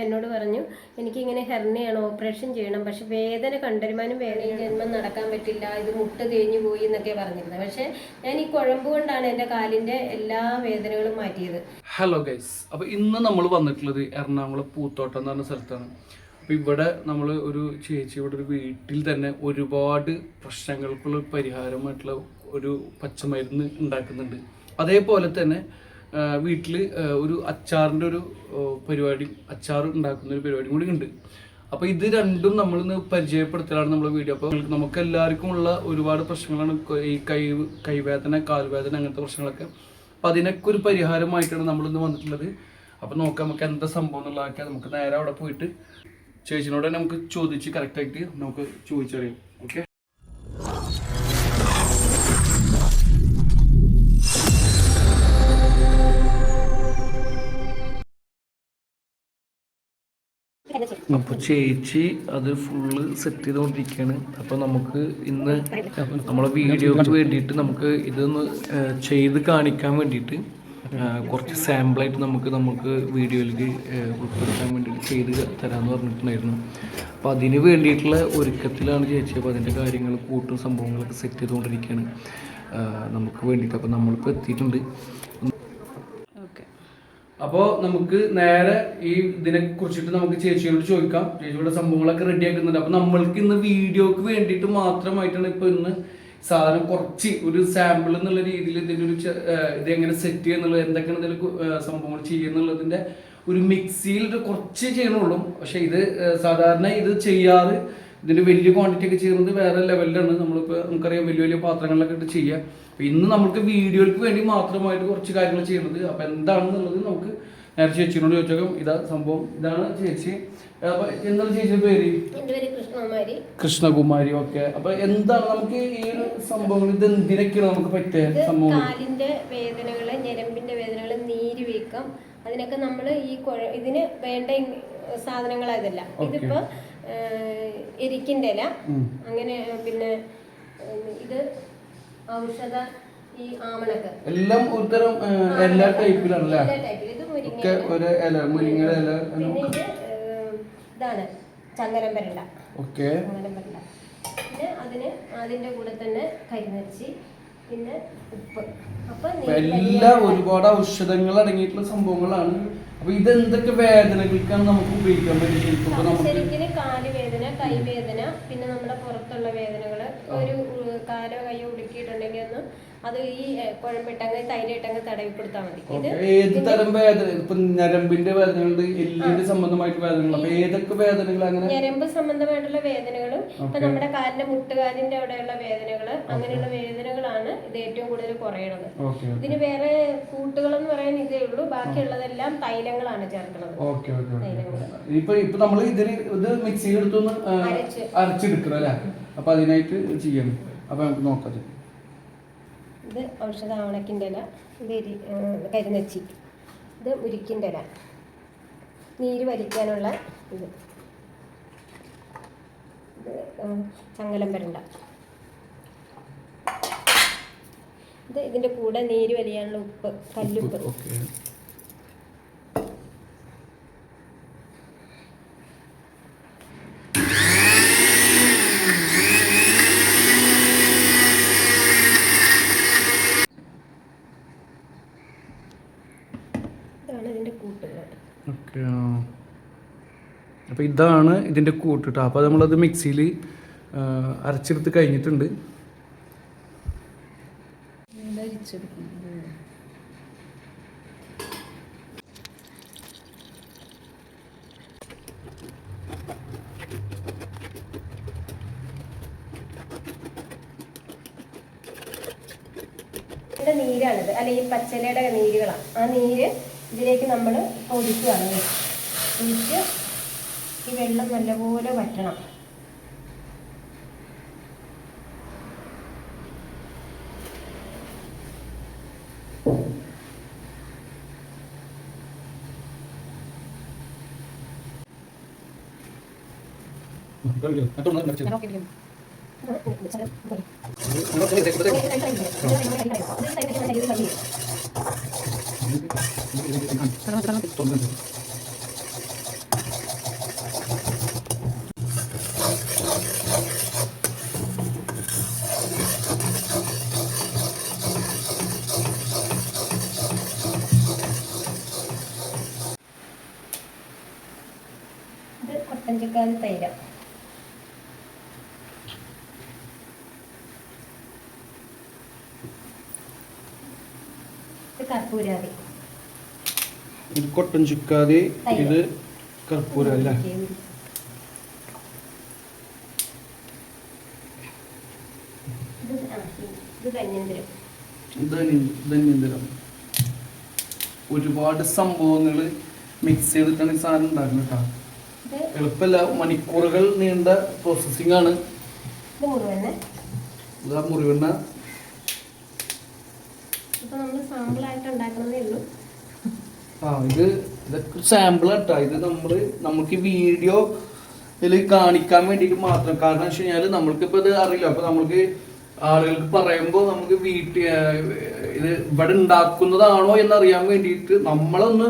എന്നോട് പറഞ്ഞു എനിക്കിങ്ങനെ ഹെർണിയാണ്, ഓപ്പറേഷൻ ചെയ്യണം, പക്ഷെ വേദന കണ്ടരുമാനും വേദന ജന്മം നടക്കാൻ പറ്റില്ല, ഇത് മുട്ട തേഞ്ഞു പോയി എന്നൊക്കെ പറഞ്ഞിരുന്നത്. പക്ഷെ ഞാൻ ഈ കുഴമ്പ് കൊണ്ടാണ് എൻ്റെ കാലിൻ്റെ എല്ലാ വേദനകളും മാറ്റിയത്. ഹലോ ഗൈസ്, അപ്പോൾ ഇന്ന് നമ്മൾ വന്നിട്ടുള്ളത് എറണാകുളം പൂത്തോട്ടം എന്ന് പറഞ്ഞ സ്ഥലത്താണ്. അപ്പോൾ ഇവിടെ നമ്മൾ ഒരു ചേച്ചി ഇവിടെ ഒരു വീട്ടിൽ തന്നെ ഒരുപാട് പ്രശ്നങ്ങൾക്കുള്ള പരിഹാരമായിട്ടുള്ള ഒരു പച്ചമരുന്ന് ഉണ്ടാക്കുന്നുണ്ട്. അതേപോലെ തന്നെ വീട്ടിൽ ഒരു അച്ചാറിൻ്റെ ഒരു പരിപാടി, അച്ചാർ ഉണ്ടാക്കുന്ന ഒരു പരിപാടി കൂടി ഉണ്ട്. അപ്പോൾ ഇത് രണ്ടും നമ്മളിന്ന് പരിചയപ്പെടുത്തലാണ് നമ്മുടെ വീഡിയോ. അപ്പോൾ നമുക്ക് എല്ലാവർക്കും ഉള്ള ഒരുപാട് പ്രശ്നങ്ങളാണ് ഈ കൈവേദന, കാൽവേദന, അങ്ങനത്തെ പ്രശ്നങ്ങളൊക്കെ. അപ്പോൾ അതിനൊക്കെ ഒരു പരിഹാരമായിട്ടാണ് നമ്മളിന്ന് വന്നിട്ടുള്ളത്. അപ്പോൾ നോക്കാം നമുക്ക് എന്താ സംഭവം എന്നുള്ളതൊക്കെ. നമുക്ക് നേരെ അവിടെ പോയിട്ട് ചേച്ചിനോട് തന്നെ നമുക്ക് ചോദിച്ച് കറക്റ്റായിട്ട് നമുക്ക് ചോദിച്ചറിയാം. ഓക്കെ, അപ്പോൾ ചേച്ചി അത് ഫുള്ള് സെറ്റ് ചെയ്തുകൊണ്ടിരിക്കുകയാണ്. അപ്പോൾ നമുക്ക് ഇന്ന് നമ്മളെ വീഡിയോക്ക് വേണ്ടിയിട്ട് നമുക്ക് ഇതൊന്ന് ചെയ്ത് കാണിക്കാൻ വേണ്ടിയിട്ട് കുറച്ച് സാമ്പിളായിട്ട് നമുക്ക് വീഡിയോയിലേക്ക് ഉൾപ്പെടുത്താൻ വേണ്ടിയിട്ട് ചെയ്ത് തരാമെന്ന് പറഞ്ഞിട്ടുണ്ടായിരുന്നു. അപ്പോൾ അതിന് വേണ്ടിയിട്ടുള്ള ഒരുക്കത്തിലാണ് ചേച്ചി. അപ്പോൾ അതിൻ്റെ കാര്യങ്ങൾ കൂട്ടും സംഭവങ്ങളൊക്കെ സെറ്റ് ചെയ്തുകൊണ്ടിരിക്കുകയാണ് നമുക്ക് വേണ്ടിയിട്ട്. അപ്പോൾ നമ്മളിപ്പോൾ എത്തിയിട്ടുണ്ട്. അപ്പോൾ നമുക്ക് നേരെ ഈ ഇതിനെ കുറിച്ചിട്ട് നമുക്ക് ചേച്ചിയോട് ചോദിക്കാം. ചേച്ചിയുടെ സംഭവങ്ങളൊക്കെ റെഡി ആക്കുന്നുണ്ട്. അപ്പോൾ നമ്മൾക്ക് ഇന്ന് വീഡിയോക്ക് വേണ്ടിയിട്ട് മാത്രമായിട്ടാണ് ഇപ്പോൾ ഇന്ന് സാധനം കുറച്ച് ഒരു സാമ്പിൾ എന്നുള്ള രീതിയിൽ ഇതിൻ്റെ ഒരു ഇത് എങ്ങനെ സെറ്റ് ചെയ്യുന്നുള്ളത്, എന്തൊക്കെയാണ് ഇതിൽ സംഭവങ്ങൾ ചെയ്യുന്നുള്ളതിൻ്റെ ഒരു മിക്സിയിൽ കുറച്ച് ചെയ്യണുള്ളൂ. പക്ഷെ ഇത് സാധാരണ ഇത് ചെയ്യാറ് ഇതിൻ്റെ വലിയ ക്വാണ്ടിറ്റി ഒക്കെ ചെയ്യുന്നത് വേറെ ലെവലിലാണ്. നമ്മളിപ്പോൾ നമുക്കറിയാം വലിയ വലിയ പാത്രങ്ങളിലൊക്കെ ഇട്ട് ചെയ്യുക. അപ്പോൾ ഇന്ന് നമുക്ക് വീഡിയോയ്ക്ക് വേണ്ടി മാത്രമായിട്ട് കുറച്ച് കാര്യങ്ങൾ ചെയ്യുന്നത്. അപ്പോൾ എന്താണെന്നുള്ളത് നമുക്ക് നേരെ ചേച്ചിനോട് ചോദിച്ചേക്കാം. ഇതാ സംഭവം, ഇതാണ് ചേച്ചി. അപ്പോൾ എന്താണ് ചേച്ചിയുടെ പേര്? കൃഷ്ണകുമാരി. ഓക്കെ, അപ്പോൾ എന്താണ് നമുക്ക് ഈ ഒരു സംഭവങ്ങൾ, ഇത് എന്തിനൊക്കെയാണ് നമുക്ക് പറ്റിയ സംഭവം? കാലിന്റെ വേദനകള്, ഞരമ്പിന്റെ വേദനകള്, നീര് വീക്കം, അതിനൊക്കെ നമ്മൾ ഈ ഇതിന് വേണ്ട സാധനങ്ങൾ അതല്ല. ഇതിപ്പോ എരിക്കിന്റെ ഇല, അങ്ങനെ പിന്നെ ഇത് ഔഷധ, ഈ ആമണക്ക്, എല്ലാം ഒരുതരം എല്ലാ ടൈപ്പിലാണല്ലേ? ഇത് മുരിങ്ങ ഇല, പിന്നെ ഇത് ഇതാണ് ചങ്ങരംപരണ്ട. പിന്നെ അതിന്റെ കൂടെ തന്നെ കരിനച്ചി, പിന്നെ ഉപ്പ്. അപ്പൊ എല്ലാം ഒരുപാട് ഔഷധങ്ങൾ അടങ്ങിയിട്ടുള്ള സംഭവങ്ങളാണ്. അപ്പൊ ഇതെന്തൊക്കെ വേദനകൾക്കാണ് നമുക്ക് ഉപയോഗിക്കാൻ പറ്റും? ശരിക്കും കാലുവേദന, കൈവേദന, പിന്നെ നമ്മുടെ പുറത്തുള്ള വേദനകള്, ഒരു കാലോ കയ്യോ ഉടുക്കിയിട്ടുണ്ടെങ്കിൽ ഒന്ന് അത് ഈ കുഴമ്പിട്ടങ്ങ് തൈരായിട്ടങ്ങ് തടവി കൊടുത്താൽ മതി. ഏത് തരം വേദന? ഇപ്പൊ ഞരമ്പിന്റെ വേദനകളുണ്ട്, എല്ലിന്റെ സംബന്ധമായിട്ട് വേദനകൾ. അപ്പൊ ഏതൊക്കെ വേദനകൾ? അങ്ങനെ ഞരമ്പ് സംബന്ധമായിട്ടുള്ള വേദനകളും ഇപ്പൊ നമ്മുടെ കാലിന്റെ മുട്ടുകാലിന്റെ അവിടെയുള്ള വേദനകള്, അങ്ങനെയുള്ള വേദനകളാണ് ഇത് ഏറ്റവും കൂടുതൽ കുറയണത്. ഇതിന് വേറെ കൂട്ടുകളെന്ന് പറയാൻ ഇതേ ഉള്ളൂ. ബാക്കിയുള്ളതെല്ലാം തൈലങ്ങളാണ് ചേർക്കുന്നത്. ഇപ്പൊ നമ്മൾ ഇതിന് ഇത് മിക്സിയിൽ എടുത്തൊന്ന് അരച്ചെടുക്കണം അല്ലേ? അപ്പൊ അതിനായിട്ട് ചെയ്യണം. അപ്പൊ നമുക്ക് നോക്കാം. ഇത് ഔഷധ ആവണക്കിൻ്റെ ഇല, ഇത് കരിനച്ചി, ഇത് മുരിക്കിൻ്റെ ഇല, നീര് വലിക്കാനുള്ള ഇത് ചങ്ങലം വരണ്ട, ഇത് ഇതിൻ്റെ കൂടെ നീര് വലിയാനുള്ള ഉപ്പ്, കല്ലുപ്പ്. അപ്പോൾ ഇതാണ് ഇതിൻ്റെ കൂട്ടിട്ട്. അപ്പോൾ നമ്മളത് മിക്സിയിൽ അരച്ചെടുത്ത് കഴിഞ്ഞിട്ടുണ്ട്. നീരാണിത്, അല്ലെങ്കിൽ പച്ചിലയുടെ നീരുകളാണ്. ആ നീര് ഇതിലേക്ക് നമ്മൾ ഒഴിക്കുകയാണ്. ഒഴിച്ച് ഈ വെള്ളം നല്ലപോലെ വറ്റണം. ഇത് കൊട്ടൻ ചുക്കാതി തൈര, ഇത് കർപ്പൂരാതി, ഇത് കൊട്ടൻ ചുക്കാതി, ഇത് കർപ്പൂരാതി അല്ലേ? ഇത് ധന്യന്തരം. ധന്യന്തരം. ഒരുപാട് സംഭവങ്ങൾ മിക്സ് ചെയ്തിട്ടാണ് ഈ സാധനം ഉണ്ടാക്കുന്നത് കേട്ടോ. എളുപ്പമല്ല, മണിക്കൂറുകൾ നീണ്ട പ്രോസസ്സിംഗ് ആണ്. ഇത് മുറിവെണ്ണ. ഇതാ മുറിവെണ്ണ. ഇപ്പൊ നമ്മൾ സാമ്പിളായിട്ട് ഉണ്ടാക്കുന്നതേ ഉള്ളൂ. ഇതൊക്കെ സാമ്പിൾ കേട്ടോ. ഇത് നമുക്ക് വീഡിയോ ഇതിൽ കാണിക്കാൻ വേണ്ടിയിട്ട് മാത്രം. കാരണം വെച്ച് കഴിഞ്ഞാൽ നമ്മൾക്കിപ്പോൾ ഇത് അറിയില്ല. അപ്പോൾ നമുക്ക് ആളുകൾക്ക് പറയുമ്പോൾ നമുക്ക് ഇത് ഇവിടെ ഉണ്ടാക്കുന്നതാണോ എന്നറിയാൻ വേണ്ടിയിട്ട് നമ്മളൊന്ന്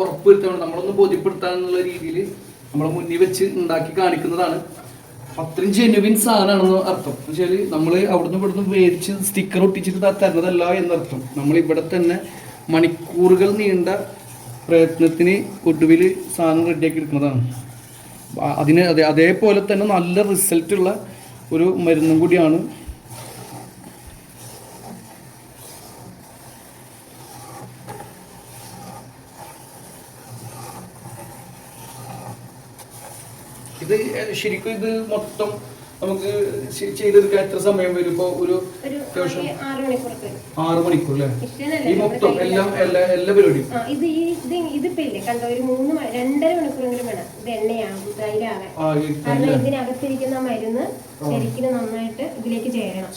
ഉറപ്പുവരുത്തണം, നമ്മളൊന്ന് ബോധ്യപ്പെടുത്താനുള്ള രീതിയിൽ നമ്മളെ മുന്നിൽ വെച്ച് ഉണ്ടാക്കി കാണിക്കുന്നതാണ്. അത്രയും ജെനുവിൻ സാധനമാണെന്ന് അർത്ഥം. എന്നുവെച്ചാൽ നമ്മൾ അവിടുന്ന് ഇവിടുന്ന് മേടിച്ച് സ്റ്റിക്കർ ഒട്ടിച്ചിട്ട് തരുന്നതല്ല എന്നർത്ഥം. നമ്മൾ ഇവിടെ തന്നെ മണിക്കൂറുകൾ നീണ്ട പ്രയത്നത്തിന് ഒടുവിൽ സാധനം റെഡിയാക്കി എടുക്കുന്നതാണ്. അതേപോലെ തന്നെ നല്ല റിസൾട്ടുള്ള ഒരു മരുന്നും കൂടിയാണ്. ഇത് ശരിക്കും ഇത് മൊത്തം നമുക്ക് ചെയ്തെടുക്കാൻ എത്ര സമയം വരും? ഇപ്പൊ ഒരു അത്യാവശ്യം 6 മണിക്കൂർ അല്ലേ? ഈ മൊത്തം എല്ലാം എല്ലാ പരിപാടിയും ഇതിപ്പോ കണ്ടോ, ഒരു 2.5 മണിക്കൂറെങ്കിലും വേണം ഇത് എണ്ണയാകും തൈരാകാൻ. കാരണം ഇതിനകത്തിരിക്കുന്ന മരുന്ന് ശരിക്കും നന്നായിട്ട് ഇതിലേക്ക് ചേരണം.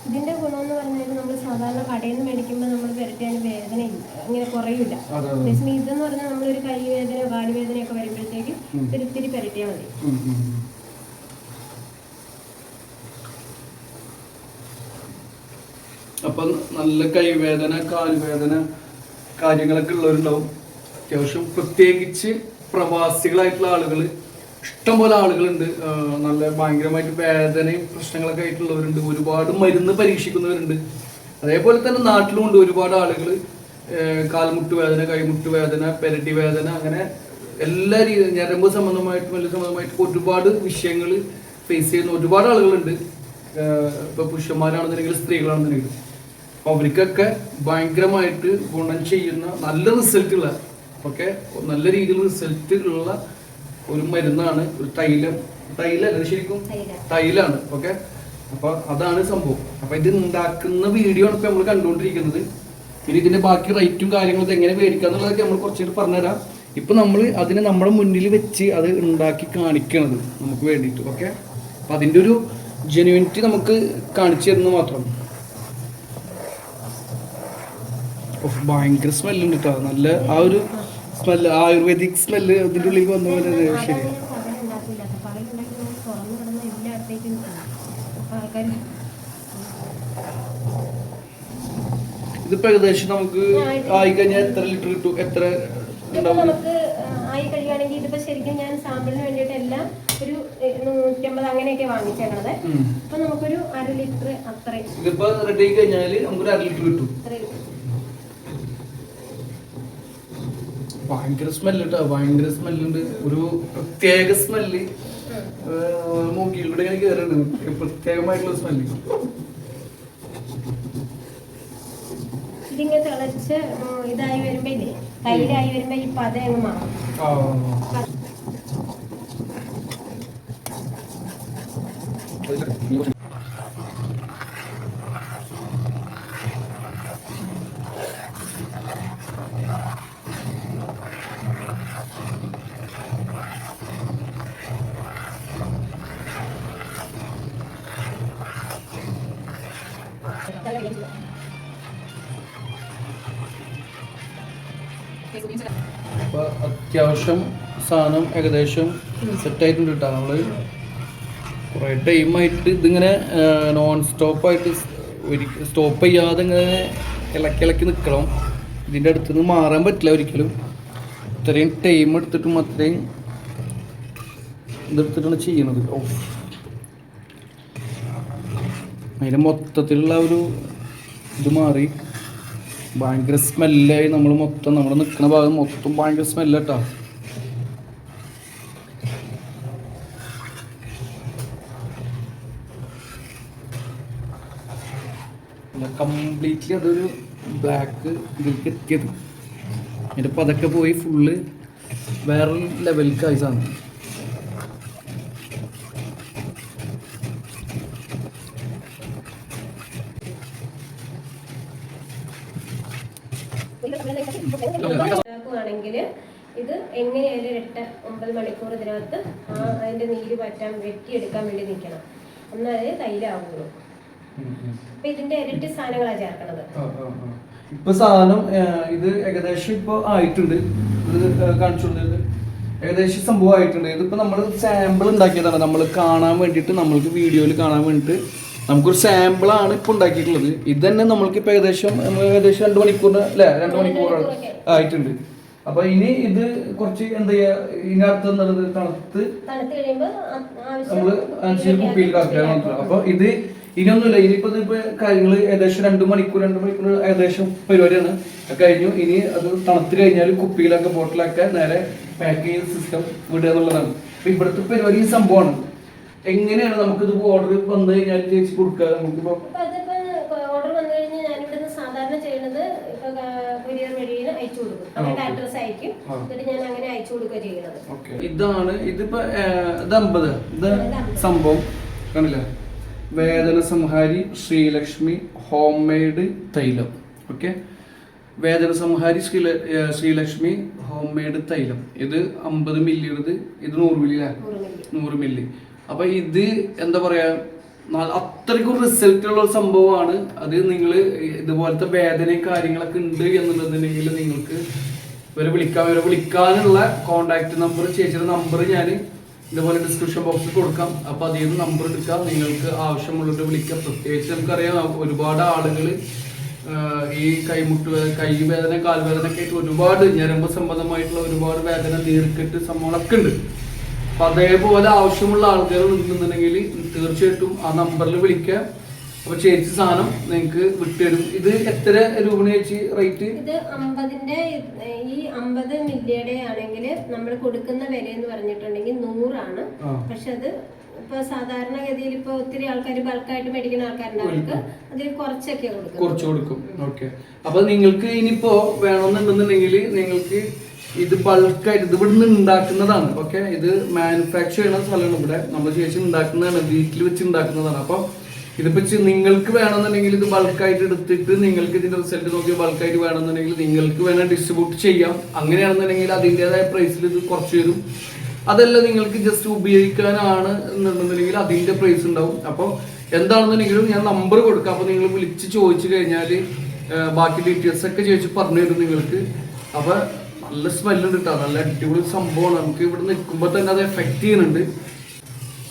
ഇതിന്റെ ഗുണം എന്ന് പറഞ്ഞാൽ നമ്മൾ സാധാരണ കടയിൽ നിന്ന് മേടിക്കുമ്പോൾ നമ്മൾ പുരട്ടിയാൽ വേദന ഇങ്ങനെ കുറയില്ല. ഇതെന്ന് പറഞ്ഞാൽ നമ്മളൊരു കൈവേദന കാലുവേദനയൊക്കെ വരുമ്പോഴത്തേക്കും ഇത്തിരി പുരട്ടിയാൽ മതി. അപ്പം നല്ല കൈവേദന കാലുവേദന കാര്യങ്ങളൊക്കെ ഉള്ളവരുണ്ടാവും. അത്യാവശ്യം പ്രത്യേകിച്ച് പ്രവാസികളായിട്ടുള്ള ആളുകൾ ഇഷ്ടംപോലെ ആളുകളുണ്ട്. നല്ല ഭയങ്കരമായിട്ട് വേദനയും പ്രശ്നങ്ങളൊക്കെ ആയിട്ടുള്ളവരുണ്ട്. ഒരുപാട് മരുന്ന് പരീക്ഷിക്കുന്നവരുണ്ട്. അതേപോലെ തന്നെ നാട്ടിലുമുണ്ട് ഒരുപാട് ആളുകൾ കാൽമുട്ട് വേദന, കൈമുട്ട് വേദന, പെരടി വേദന, അങ്ങനെ എല്ലാ രീതിയിലും ഞരമ്പ് സംബന്ധമായിട്ടും എല്ലാ സംബന്ധമായിട്ടും ഒരുപാട് വിഷയങ്ങൾ ഫേസ് ചെയ്യുന്ന ഒരുപാട് ആളുകളുണ്ട്. ഇപ്പോൾ പുരുഷന്മാരാണെന്നുണ്ടെങ്കിൽ സ്ത്രീകളാണെന്നുണ്ടെങ്കിൽ അപ്പോൾ അവർക്കൊക്കെ ഭയങ്കരമായിട്ട് ഗുണം ചെയ്യുന്ന നല്ല റിസൾട്ടുള്ള നല്ല രീതിയിൽ റിസൾട്ട് ഉള്ള ഒരു മരുന്നാണ്. ഒരു തൈലല്ല ശരിക്കും തൈലാണ്. അപ്പൊ അതാണ് സംഭവം. അപ്പൊ ഇത് ഉണ്ടാക്കുന്ന വീഡിയോ ആണ് ഇപ്പൊ നമ്മൾ കണ്ടുകൊണ്ടിരിക്കുന്നത്. ഇനി ഇതിന്റെ ബാക്കി റേറ്റും കാര്യങ്ങളും എങ്ങനെ മേടിക്കാന്നുള്ളതൊക്കെ നമ്മൾ കുറച്ചുകൂടി പറഞ്ഞുതരാം. ഇപ്പൊ നമ്മൾ അതിനെ നമ്മുടെ മുന്നിൽ വെച്ച് അത് ഉണ്ടാക്കി കാണിക്കണത് നമുക്ക് വേണ്ടിയിട്ട്. അപ്പൊ അതിന്റെ ഒരു ജെനുവിനിറ്റി നമുക്ക് കാണിച്ചു തരുന്നത് മാത്രം. ഭയങ്കര സ്മെല്ലുണ്ട് കേട്ടോ. നല്ല ആ ഒരു സ്മെല്ല്, ആയുർവേദിക് സ്മെല്ല് അതിൻ്റെ ഉള്ളിൽ വന്ന പോലെ. ശരി, ഇതിപ്പോ ഏകദേശം നമുക്ക് ആയി കഴിഞ്ഞാൽ എത്ര ലിറ്റർ കിട്ടും? എത്ര നമുക്ക് ആയി കഴിയുകയാണെങ്കിൽ ഇതിപ്പോ ശരിക്കും ഞാൻ സാമ്പിളിന് വേണ്ടിയിട്ട് എല്ലാം ഒരു 150 അങ്ങനെയൊക്കെ വാങ്ങിച്ചേക്കണത്. അപ്പൊ നമുക്കൊരു 1/2 ലിറ്റർ അത്രയും ഇതിപ്പോ റെഡി ആയി കഴിഞ്ഞാല് നമുക്കൊരു 1/2 ലിറ്റർ കിട്ടും. ഭയങ്കര സ്മെല്ല് കേട്ടോ. ഭയങ്കര സ്മെല്ലുണ്ട്. ഒരു പ്രത്യേക സ്മെല്ല് മൂക്കിലൂടെ ഇങ്ങനെ കയറുന്നുണ്ട്. പ്രത്യേകമായിട്ടുള്ള സ്മെല്ല്. ഇതിങ്ങനെ തിളച്ച് ഇതായി വരുമ്പോ ഇല്ലേ തൈരായി വരുമ്പോ ഈ പത അങ്ങ് മാറും. അപ്പൊ അത്യാവശ്യം സാധനം ഏകദേശം സെറ്റായിട്ടുണ്ട് കേട്ടോ. നമ്മള് കുറേ ടൈമായിട്ട് ഇതിങ്ങനെ നോൺ സ്റ്റോപ്പായിട്ട് സ്റ്റോപ്പ് ചെയ്യാതെ ഇങ്ങനെ ഇളക്കി നിൽക്കണം. ഇതിൻ്റെ അടുത്ത് നിന്ന് മാറാൻ പറ്റില്ല ഒരിക്കലും. ഇത്രയും ടൈം എടുത്തിട്ടും അത്രയും ഇതെടുത്തിട്ടാണ് ചെയ്യണത്. അതിന് മൊത്തത്തിലുള്ള ഒരു ഇത് മാറി. ഭയങ്കര സ്മെല്ലായി. നമ്മൾ നിൽക്കുന്ന ഭാഗം മൊത്തം ഭയങ്കര സ്മെല്ലട്ടോ. കംപ്ലീറ്റ്ലി അതൊരു ബ്ലാക്ക് ഇതിലേക്ക് എത്തിയത്. എന്നിട്ട് പതൊക്കെ പോയി ഫുള്ള് വേറൊരു ലെവലിലേക്ക് ആയി സാധനം. ാണെങ്കിൽ ഇത് എങ്ങനെയായാലും 8-9 മണിക്കൂർ ഇതിനകത്ത് അതിന്റെ നീര് പറ്റാൻ വെട്ടിയെടുക്കാൻ വേണ്ടി നിൽക്കണം. എന്നാലേ തൈലാവുള്ളൂ. അപ്പൊ ഇതിന്റെ ഇരട്ടി സാധനങ്ങളാണ് ചേർക്കണത്. ഇപ്പൊ സാധനം ഇത് ഏകദേശം ഇപ്പൊ ആയിട്ടുണ്ട്. ഇത് കാണിച്ചു കൊടുത്തത് ഏകദേശം സംഭവം ആയിട്ടുണ്ട്. ഇതിപ്പോ നമ്മൾ സാമ്പിൾ ഉണ്ടാക്കിയതാണ്, നമ്മൾ കാണാൻ വേണ്ടിയിട്ട്, നമ്മൾക്ക് വീഡിയോയിൽ കാണാൻ വേണ്ടിയിട്ട് നമുക്കൊരു സാമ്പിളാണ് ഇപ്പോൾ ഉണ്ടാക്കിയിട്ടുള്ളത്. ഇത് തന്നെ നമ്മൾക്ക് ഇപ്പൊ ഏകദേശം 2 മണിക്കൂറിന് അല്ലേ 2 മണിക്കൂറാണ് ആയിട്ടുണ്ട്. അപ്പൊ ഇനി ഇത് കുറച്ച് എന്താ ചെയ്യാ, ഇതിനകത്ത് തണുത്ത് നമ്മള് കുപ്പിയിലാക്കുക. അപ്പൊ ഇത് ഇനിയൊന്നുമില്ല. ഇനിയിപ്പോ കാര്യങ്ങള് ഏകദേശം 2 മണിക്കൂർ ഏകദേശം പരിപാടിയാണ് കഴിഞ്ഞു. ഇനി അത് തണുത്ത് കഴിഞ്ഞാൽ കുപ്പിയിലൊക്കെ ബോട്ടിലൊക്കെ നേരെ പാക്ക് ചെയ്ത സിസ്റ്റം വിടുക എന്നുള്ളതാണ്. അപ്പൊ ഇവിടുത്തെ പരിപാടി ഈ സംഭവമാണ്. എങ്ങനെയാണ് നമുക്കിത് ഓർഡർ വന്നു കഴിഞ്ഞാൽ ചേച്ചി കൊടുക്കുക? നമുക്കിപ്പോ ഓർഡർ വന്നു കഴിഞ്ഞാൽ ഞാനിവിടുന്ന് സാധാരണ ചെയ്യുന്നത് ഇപ്പൊ കൊറിയർ വഴി അയച്ചു കൊടുക്കും. അവരുടെ അഡ്രസ് അയക്കും. എന്നിട്ട് ഞാൻ അങ്ങനെ അയച്ചു കൊടുക്കുക ചെയ്യുന്നത്. ഇതാണ് ഇതിപ്പോ ഇത് 50 ഇത് സംഭവം കാണില്ല. വേദന സംഹാരി ശ്രീലക്ഷ്മി ഹോം മെയ്ഡ് തൈലം. ഓക്കെ, വേദന സംഹാരി ശ്രീലക്ഷ്മി ഹോം മെയ്ഡ് തൈലം. ഇത് 50 മില്ലിയുള്ളത്, ഇത് 100 മില്ലി 100 മില്ലി. അപ്പൊ ഇത് എന്താ പറയാ, അത്രയ്ക്കും റിസൾട്ട് ഉള്ള സംഭവമാണ്. അത് നിങ്ങൾ ഇതുപോലത്തെ വേദനയും കാര്യങ്ങളൊക്കെ ഉണ്ട് എന്നുള്ളതുണ്ടെങ്കിൽ നിങ്ങൾക്ക് ഇവരെ വിളിക്കാനുള്ള കോണ്ടാക്ട് നമ്പർ, ചേച്ചിയുടെ നമ്പർ ഞാൻ ഇതുപോലെ ഡിസ്ക്രിപ്ഷൻ ബോക്സിൽ കൊടുക്കാം. അപ്പൊ അതിൽ നിന്ന് നമ്പർ എടുക്കാം, നിങ്ങൾക്ക് ആവശ്യമുള്ളത് വിളിക്കാം. പ്രത്യേകിച്ച് നമുക്കറിയാം ഒരുപാട് ആളുകൾ ഈ കൈ വേദന, കാൽവേദന ഒക്കെ ആയിട്ട് ഒരുപാട് ഞരമ്പ് സംബന്ധമായിട്ടുള്ള ഒരുപാട് വേദന, നീർക്കെട്ട് സംഭവങ്ങളൊക്കെ ഉണ്ട്. അപ്പൊ അതേപോലെ ആവശ്യമുള്ള ആൾക്കാർ ഉണ്ടെന്നുണ്ടെങ്കിൽ തീർച്ചയായിട്ടും ആ നമ്പറിൽ വിളിക്കുക. അപ്പൊ ചേച്ചി സാധനം നിങ്ങൾക്ക് വിട്ടുതരും. ഇത് എത്ര രൂപ ചേച്ചി റേറ്റ്? ഇത് 50ന്റെ ഈ 50 മില്ലിയുടെ ആണെങ്കിൽ നമ്മൾ കൊടുക്കുന്ന വില എന്ന് പറഞ്ഞിട്ടുണ്ടെങ്കിൽ 100 ആണ്. പക്ഷെ അത് ഇപ്പൊ സാധാരണഗതിയിൽ ഇപ്പൊ ഒത്തിരി ആൾക്കാർ ബൾക്കായിട്ട് മേടിക്കുന്ന ആൾക്കാരുണ്ട്, അതിൽ കുറച്ചൊക്കെ കൊടുക്കും. ഓക്കെ, അപ്പൊ നിങ്ങൾക്ക് ഇനിയിപ്പോ വേണമെന്നുണ്ടെന്നുണ്ടെങ്കിൽ നിങ്ങൾക്ക് ഇത് ബൾക്കായിട്ട് ഇത് ഇവിടുന്ന് ഉണ്ടാക്കുന്നതാണ്. ഓക്കെ, ഇത് മാനുഫാക്ചർ ചെയ്യുന്ന സ്ഥലമാണ്. ഇവിടെ നമ്മൾ ചേച്ചി ഉണ്ടാക്കുന്നതാണ്, വീട്ടിൽ വെച്ച് ഉണ്ടാക്കുന്നതാണ്. അപ്പൊ ഇതിപ്പോ നിങ്ങൾക്ക് വേണമെന്നുണ്ടെങ്കിൽ ഇത് ബൾക്കായിട്ട് എടുത്തിട്ട് നിങ്ങൾക്ക് ഇതിന്റെ റിസൾട്ട് നോക്കി ബൾക്കായിട്ട് വേണമെന്നുണ്ടെങ്കിൽ നിങ്ങൾക്ക് വേണം ഡിസ്ട്രിബ്യൂട്ട് ചെയ്യാം. അങ്ങനെയാണെന്നുണ്ടെങ്കിൽ അതിൻ്റെതായ പ്രൈസിൽ ഇത് കുറച്ച് തരും. അതല്ല നിങ്ങൾക്ക് ജസ്റ്റ് ഉപയോഗിക്കാനാണ് എന്നുണ്ടെന്നുണ്ടെങ്കിൽ അതിന്റെ പ്രൈസ് ഉണ്ടാവും. അപ്പോൾ എന്താണെന്നുണ്ടെങ്കിലും ഞാൻ നമ്പർ കൊടുക്കാം. അപ്പൊ നിങ്ങൾ വിളിച്ച് ചോദിച്ചു കഴിഞ്ഞാൽ ബാക്കി ഡീറ്റെയിൽസ് ഒക്കെ ചോദിച്ച് പറഞ്ഞു തരും നിങ്ങൾക്ക്. അപ്പൊ നല്ല സ്മെല്ലുണ്ട് കേട്ടോ, നല്ല അടിപൊളി സംഭവമാണ്. നമുക്ക് ഇവിടെ നിൽക്കുമ്പോൾ തന്നെ അത് എഫക്ട് ചെയ്യുന്നുണ്ട്.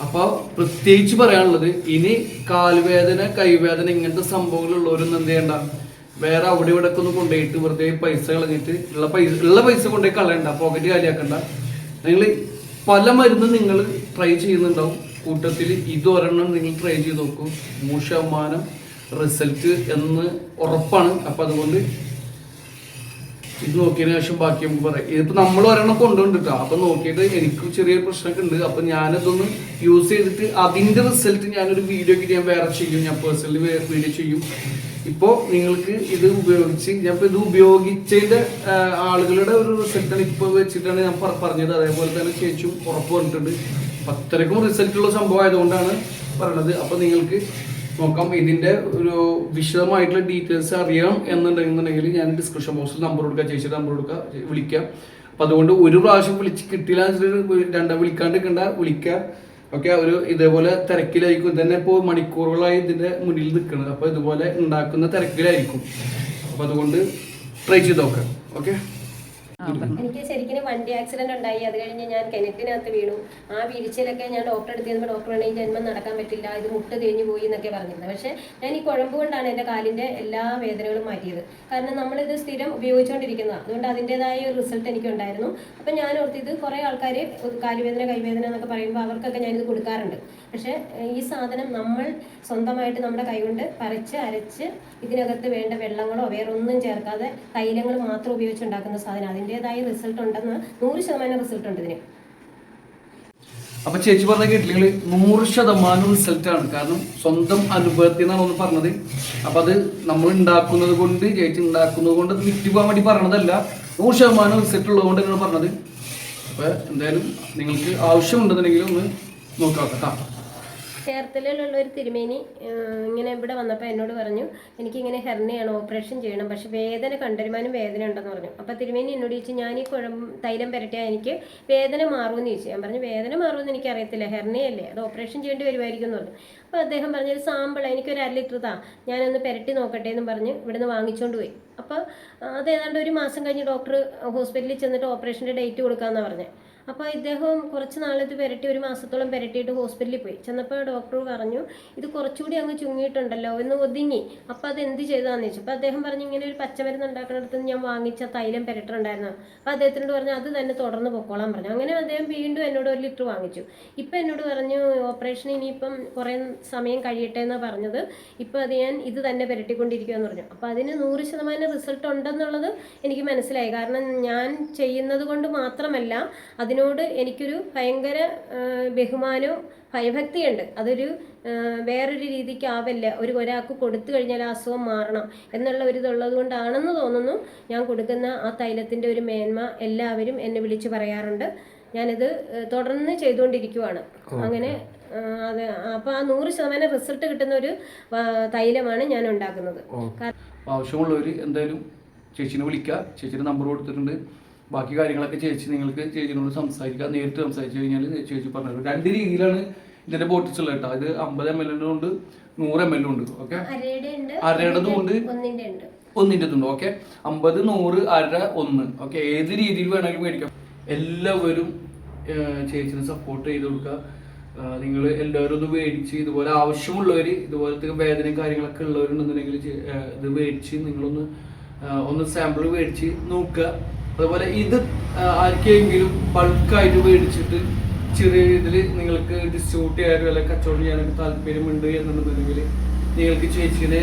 അപ്പൊ പ്രത്യേകിച്ച് പറയാനുള്ളത്, ഇനി കാൽവേദന, കൈവേദന ഇങ്ങനത്തെ സംഭവങ്ങളുള്ളവരൊന്നും എന്ത് ചെയ്യണ്ട, വേറെ അവിടെ ഇവിടെ ഒക്കെ ഒന്ന് കൊണ്ടുപോയിട്ട് വെറുതെ പൈസ കളഞ്ഞിട്ട് ഉള്ള പൈസ കൊണ്ടുപോയി കളയണ്ട, പോക്കറ്റ് കാലിയാക്കണ്ട. നിങ്ങൾ പല മരുന്നും നിങ്ങൾ ട്രൈ ചെയ്യുന്നുണ്ടാവും. കൂട്ടത്തിൽ ഇതൊരെണ്ണം നിങ്ങൾ ട്രൈ ചെയ്ത് നോക്കൂ. 100% റിസൾട്ട് എന്ന് ഉറപ്പാണ്. അപ്പൊ അതുകൊണ്ട് ഇത് നോക്കിയതിനു ശേഷം ബാക്കി നമുക്ക് പറയാം. ഇതിപ്പോ നമ്മൾ ഒരെണ്ണം കൊണ്ടുവന്നിട്ടാ. അപ്പൊ നോക്കിയിട്ട് എനിക്ക് ചെറിയ പ്രശ്നമൊക്കെ ഉണ്ട്. അപ്പൊ ഞാനിതൊന്ന് യൂസ് ചെയ്തിട്ട് അതിന്റെ റിസൾട്ട് ഞാനൊരു വീഡിയോ ഒക്കെ ഞാൻ വേറെ ചെയ്യും. ഞാൻ പേഴ്സണലി വീഡിയോ ചെയ്യും. ഇപ്പോൾ നിങ്ങൾക്ക് ഇത് ഉപയോഗിച്ച് ഞാൻ ഇത് ഉപയോഗിച്ചതിന്റെ ആളുകളുടെ ഒരു റിസൾട്ടാണ് ഇപ്പോൾ വെച്ചിട്ടാണ് ഞാൻ പറഞ്ഞത്. അതേപോലെ തന്നെ ചേച്ചും ഉറപ്പ് പറഞ്ഞിട്ടുണ്ട്. അത്രയ്ക്കും റിസൾട്ടുള്ള സംഭവം ആയതുകൊണ്ടാണ് പറയണത്. അപ്പൊ നിങ്ങൾക്ക് നോക്കാം. ഇതിന്റെ ഒരു വിശദമായിട്ടുള്ള ഡീറ്റെയിൽസ് അറിയാം എന്നുണ്ടെങ്കിൽ ഞാൻ ഡിസ്ക്രിപ്ഷൻ ബോക്സിൽ നമ്പർ കൊടുക്കുക, ചേച്ചിയുടെ നമ്പർ കൊടുക്കുക, വിളിക്കാം. അപ്പൊ അതുകൊണ്ട് ഒരു പ്രാവശ്യം വിളിച്ച് കിട്ടില്ല, വിളിക്കാണ്ട് നിൽക്കണ്ട, വിളിക്കുക. ഓക്കെ, ഒരു ഇതേപോലെ തിരക്കിലായിരിക്കും. ഇതന്നെ ഇപ്പോൾ മണിക്കൂറുകളായി ഇതിന്റെ മുന്നിൽ നിൽക്കുന്നത്. അപ്പൊ ഇതുപോലെ ഉണ്ടാക്കുന്ന തിരക്കിലായിരിക്കും. അപ്പൊ അതുകൊണ്ട് ട്രൈ ചെയ്ത് നോക്കാം. ഓക്കെ. എനിക്ക് ശരിക്കും വണ്ടി ആക്സിഡന്റ് ഉണ്ടായി. അത് കഴിഞ്ഞ് ഞാൻ കിണറ്റിനകത്ത് വീണു. ആ വീഴ്ചയിലൊക്കെ ഞാൻ ഡോക്ടറെ അടുത്ത് ചെന്നപ്പോൾ ഡോക്ടർ ഈ ജന്മം നടക്കാൻ പറ്റില്ല, ഇത് മുട്ട് തേഞ്ഞു പോയി എന്നൊക്കെ പറഞ്ഞിരുന്നത്. പക്ഷേ ഞാൻ ഈ കുഴമ്പ് കൊണ്ടാണ് എൻ്റെ കാലിൻ്റെ എല്ലാ വേദനകളും മാറ്റിയത്. കാരണം നമ്മളിത് സ്ഥിരം ഉപയോഗിച്ചുകൊണ്ടിരിക്കുന്നതാണ്. അതുകൊണ്ട് അതിൻ്റെതായ ഒരു റിസൾട്ട് എനിക്കുണ്ടായിരുന്നു. അപ്പം ഞാൻ ഓർത്ത് ഇത് കുറേ ആൾക്കാർ കാലുവേദന കൈവേദന എന്നൊക്കെ പറയുമ്പോൾ അവർക്കൊക്കെ ഞാനിത് കൊടുക്കാറുണ്ട്. പക്ഷേ ഈ സാധനം നമ്മൾ സ്വന്തമായിട്ട് നമ്മുടെ കൈകൊണ്ട് പറിച്ച് അരച്ച് ഇതിനകത്ത് വേണ്ട വെള്ളങ്ങളോ വേറെ ഒന്നും ചേർക്കാതെ തൈലങ്ങൾ മാത്രം ഉപയോഗിച്ചുണ്ടാക്കുന്ന സാധനം. അതിൻ്റെതായ റിസൾട്ട് ഉണ്ടെന്ന് 100% റിസൾട്ട് ഉണ്ട് ഇതിന്. അപ്പൊ ചേച്ചി പറഞ്ഞ കേട്ടില്ലെങ്കിൽ 100% റിസൾട്ട് ആണ്. കാരണം സ്വന്തം അനുഭവത്തിൽ നിന്നാണ് ഒന്ന് പറഞ്ഞത്. അപ്പൊ അത് നമ്മൾ ഉണ്ടാക്കുന്നത് കൊണ്ട്, ചേച്ചി ഉണ്ടാക്കുന്നത് കൊണ്ട് വിറ്റ് പോകാൻ വേണ്ടി പറഞ്ഞതല്ല, 100% റിസൾട്ട് ഉള്ളതുകൊണ്ട് നിങ്ങൾ പറഞ്ഞത്. അപ്പൊ എന്തായാലും നിങ്ങൾക്ക് ആവശ്യമുണ്ടെന്നുണ്ടെങ്കിൽ ഒന്ന് നോക്കാം കേട്ടോ. ചേർത്തലയിലുള്ള ഒരു തിരുമേനി ഇങ്ങനെ ഇവിടെ വന്നപ്പോൾ എന്നോട് പറഞ്ഞു, എനിക്കിങ്ങനെ ഹെർണിയാണ്, ഓപ്പറേഷൻ ചെയ്യണം, പക്ഷെ വേദന കണ്ടരുമാനും വേദന ഉണ്ടെന്ന് പറഞ്ഞു. അപ്പോൾ തിരുമേനി എന്നോട് ചോദിച്ചു, ഞാൻ ഈ തൈലം പുരട്ടിയാൽ എനിക്ക് വേദന മാറുമെന്ന് ചോദിച്ചു. ഞാൻ പറഞ്ഞു, വേദന മാറുമെന്ന് എനിക്കറിയത്തില്ല, ഹെർണിയല്ലേ, അത് ഓപ്പറേഷൻ ചെയ്യേണ്ടി വരുമായിരിക്കും എന്ന് പറഞ്ഞു. അപ്പോൾ അദ്ദേഹം പറഞ്ഞൊരു സാമ്പിൾ എനിക്കൊരു 1/2 ലിറ്റർ താ, ഞാനൊന്ന് പുരട്ടി നോക്കട്ടെ എന്നും പറഞ്ഞ് ഇവിടുന്ന് വാങ്ങിച്ചുകൊണ്ട് പോയി. അപ്പോൾ അത് ഏതാണ്ട് ഒരു മാസം കഴിഞ്ഞ് ഡോക്ടർ ഹോസ്പിറ്റലിൽ ചെന്നിട്ട് ഓപ്പറേഷൻ്റെ ഡേറ്റ് കൊടുക്കാമെന്നാണ് പറഞ്ഞത്. അപ്പോൾ ഇദ്ദേഹം കുറച്ച് നാളത് പുരട്ടി, ഒരു മാസത്തോളം പുരട്ടിയിട്ട് ഹോസ്പിറ്റലിൽ പോയി. ചെന്നപ്പോൾ ഡോക്ടർ പറഞ്ഞു, ഇത് കുറച്ചുകൂടി അങ്ങ് ചുങ്ങിയിട്ടുണ്ടല്ലോ എന്ന് ഒതുങ്ങി. അപ്പോൾ അത് എന്ത് ചെയ്താന്ന് ചോദിച്ചു. അപ്പോൾ അദ്ദേഹം പറഞ്ഞു, ഇങ്ങനെ ഒരു പച്ചമരുന്ന് ഉണ്ടാക്കുന്നിടത്ത് ഞാൻ വാങ്ങിച്ച തൈലം പുരട്ടുണ്ടായിരുന്നു. അപ്പോൾ അദ്ദേഹത്തിനോട് പറഞ്ഞു, അത് തന്നെ തുടർന്ന് പൊക്കോളാൻ പറഞ്ഞു. അങ്ങനെ അദ്ദേഹം വീണ്ടും എന്നോട് 1 ലിറ്റർ വാങ്ങിച്ചു. ഇപ്പം എന്നോട് പറഞ്ഞു, ഓപ്പറേഷൻ ഇനിയിപ്പം കുറേ സമയം കഴിയട്ടെ എന്നാണ് പറഞ്ഞത്, ഇപ്പോൾ അത് ഞാൻ ഇത് തന്നെ പുരട്ടിക്കൊണ്ടിരിക്കുമെന്ന് പറഞ്ഞു. അപ്പോൾ അതിന് 100% റിസൾട്ട് ഉണ്ടെന്നുള്ളത് എനിക്ക് മനസ്സിലായി. കാരണം ഞാൻ ചെയ്യുന്നത് കൊണ്ട് മാത്രമല്ല, അതിനോട് എനിക്കൊരു ഭയങ്കര ബഹുമാനവും ഭയഭക്തിയുണ്ട്. അതൊരു വേറൊരു രീതിക്കാവില്ല, ഒരാൾക്ക് കൊടുത്തു കഴിഞ്ഞാൽ ആ അസുഖം മാറണം എന്നുള്ള ഒരു ഇതുള്ളത് കൊണ്ടാണെന്ന് തോന്നുന്നു. ഞാൻ കൊടുക്കുന്ന ആ തൈലത്തിൻ്റെ ഒരു മേന്മ എല്ലാവരും എന്നെ വിളിച്ച് പറയാറുണ്ട്. ഞാനിത് തുടർന്ന് ചെയ്തുകൊണ്ടിരിക്കുവാണ്. അങ്ങനെ അത് അപ്പോൾ ആ 100% റിസൾട്ട് കിട്ടുന്ന ഒരു തൈലമാണ് ഞാൻ ഉണ്ടാക്കുന്നത്. ആവശ്യമുള്ളവർ എന്തായാലും ചേച്ചിനെ വിളിക്കുക. ചേച്ചിയുടെ നമ്പർ കൊടുത്തിട്ടുണ്ട്. ബാക്കി കാര്യങ്ങളൊക്കെ നിങ്ങൾക്ക് ചേച്ചിനോട് സംസാരിക്കാം. നേരിട്ട് സംസാരിച്ചു കഴിഞ്ഞാൽ ചേച്ചി പറഞ്ഞു 2 രീതിയിലാണ് ഇതിന്റെ ബോട്ടിൽസ് ഉള്ളത് കേട്ടോ. ഇത് 50 ml ഉണ്ട്, 100 ml ഉണ്ട്. ഓക്കെ, അരയുടേതും ഉണ്ട്, ഒന്നിൻ്റെതുണ്ട്. ഓക്കെ, 50, 100, അര, 1. ഓക്കെ, ഏത് രീതിയിൽ വേണമെങ്കിലും മേടിക്കാം. എല്ലാവരും ചേച്ചിനെ സപ്പോർട്ട് ചെയ്ത് കൊടുക്കുക. നിങ്ങൾ എല്ലാവരും ഒന്ന് മേടിച്ച്, ഇതുപോലെ ആവശ്യമുള്ളവർ, ഇതുപോലത്തെ വേദനയും കാര്യങ്ങളൊക്കെ ഉള്ളവരുണ്ടെന്നുണ്ടെങ്കിൽ ഇത് മേടിച്ച് നിങ്ങളൊന്ന് സാമ്പിൾ മേടിച്ച് നോക്കുക. അതുപോലെ ഇത് ആർക്കെങ്കിലും ബൾക്കായിട്ട് മേടിച്ചിട്ട് ചെറിയ ഇതിൽ നിങ്ങൾക്ക് ഡിസ്ട്രിബ്യൂട്ട് ചെയ്യാനോ അല്ലെങ്കിൽ കച്ചവടം ചെയ്യാനൊക്കെ താല്പര്യമുണ്ട് എന്നുണ്ടെന്നുണ്ടെങ്കിൽ നിങ്ങൾക്ക് ചേച്ചീനെ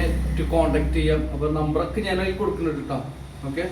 കോൺടാക്ട് ചെയ്യാം. അപ്പോൾ നമ്പറൊക്കെ ഞാൻ അതിൽ കൊടുക്കുന്നുണ്ട് കേട്ടോ. ഓക്കെ.